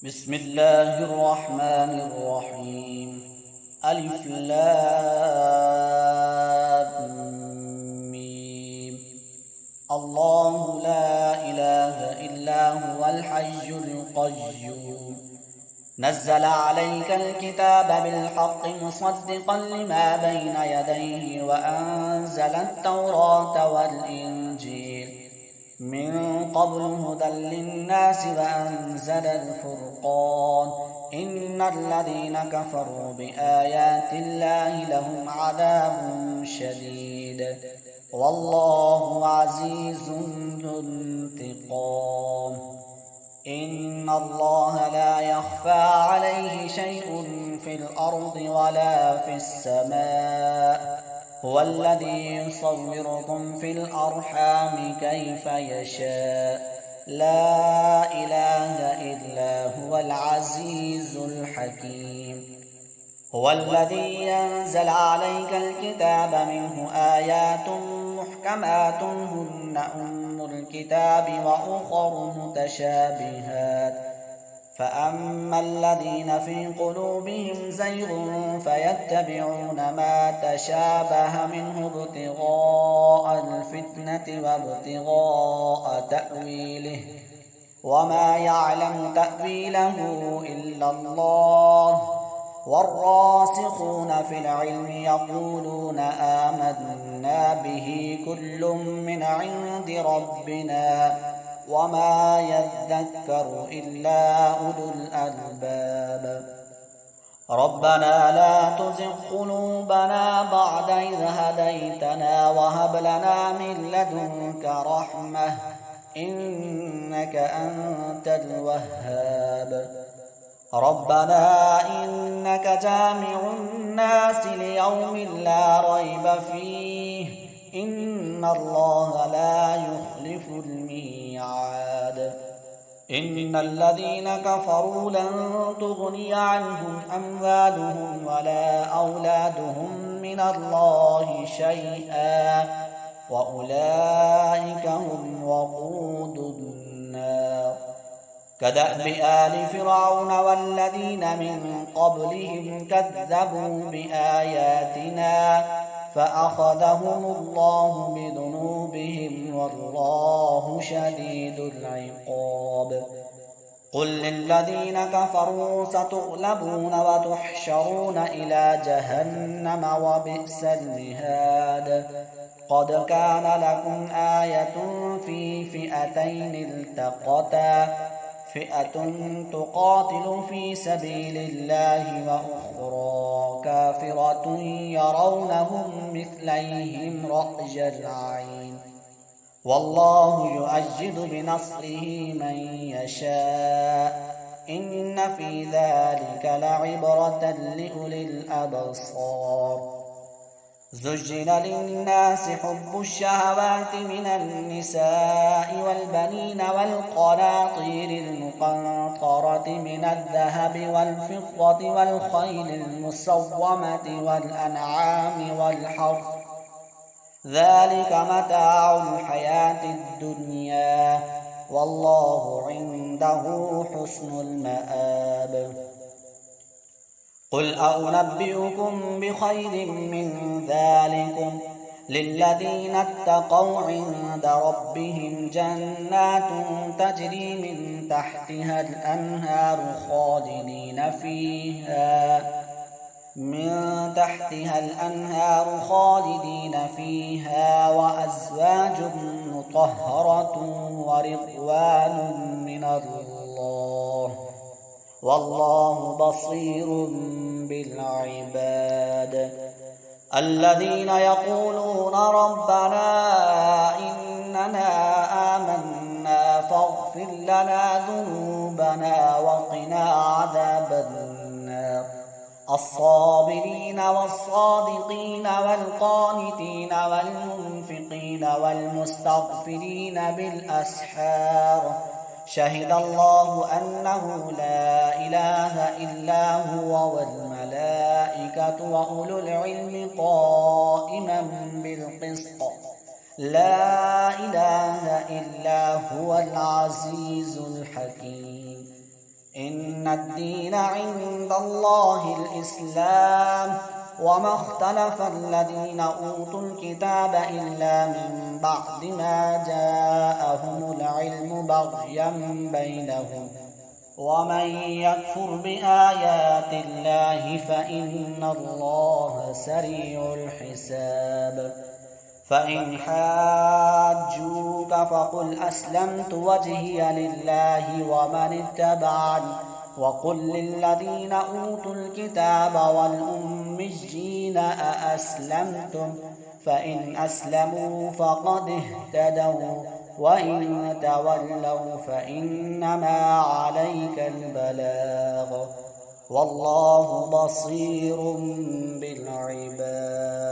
بسم الله الرحمن الرحيم. ألف لام ميم. الله لا إله إلا هو الحي القيوم. نزل عليك الكتاب بالحق مصدقا لما بين يديه وأنزل التوراة والإنجيل من قبل هدى للناس وأنزل الفرقان. إن الذين كفروا بآيات الله لهم عذاب شديد والله عزيز ذو انتقام. إن الله لا يخفى عليه شيء في الأرض ولا في السماء. هو الذي يصوركم في الأرحام كيف يشاء. لا إله إلا هو العزيز الحكيم. هو الذي ينزل عليك الكتاب منه آيات محكمات هن أم الكتاب وأخر متشابهات. فأما الذين في قلوبهم زيغ فيتبعون ما تشابه منه ابتغاء الفتنة وابتغاء تأويله وما يعلم تأويله إلا الله. والراسخون في العلم يقولون آمنا به كل من عند ربنا وما يذكر إلا أولو الألباب. ربنا لا تزغ قلوبنا بعد إذ هديتنا وهب لنا من لدنك رحمة إنك أنت الوهاب. ربنا إنك جامع الناس ليوم لا ريب فيه إن الله لا يخلف الميعاد. إن الذين كفروا لن تغني عنهم أموالهم ولا أولادهم من الله شيئا وأولئك هم وقود النار. كدأب آل فرعون والذين من قبلهم كذبوا بآياتنا فأخذهم الله بذنوبهم والله شديد العقاب. قل للذين كفروا ستغلبون وتحشرون إلى جهنم وبئس المهاد. قد كان لكم آية في فئتين التقتا فئة تقاتل في سبيل الله وأخرى كافرة يرونهم مثليهم رأي العين والله يؤيد بنصره من يشاء. إن في ذلك لعبرة لأولي الأبصار. زجن للناس حب الشهوات من النساء والبنين والقناطير المقنطرة من الذهب والفضة والخيل المسومة والأنعام والحرث ذلك متاع الحياة الدنيا والله عنده حسن المآب. قل أنبئكم بخير من ذلكم للذين اتقوا عند ربهم جنات تجري من تحتها الأنهار خالدين فيها وأزواج مطهرة ورضوان من الله والله بصير بالعباد. الذين يقولون ربنا إننا آمنا فاغفر لنا ذنوبنا وقنا عذاب النار. الصابرين والصادقين والقانتين والمنفقين والمستغفرين بالأسحار. شهد الله أنه لا إله إلا هو والملائكة وأولو العلم قائما بالقسط لا إله إلا هو العزيز الحكيم. إن الدين عند الله الإسلام وما اختلف الذين أوتوا الكتاب إلا من بعد ما جاءهم العلم بغيا بينهم ومن يكفر بآيات الله فإن الله سريع الحساب فإن حاجوك فقل أسلمت وجهي لله ومن اتبعني وقل للذين أوتوا الكتاب والأميين أأسلمتم فإن أسلموا فقد اهتدوا وإن تولوا فإنما عليك البلاغ والله بصير بالعباد.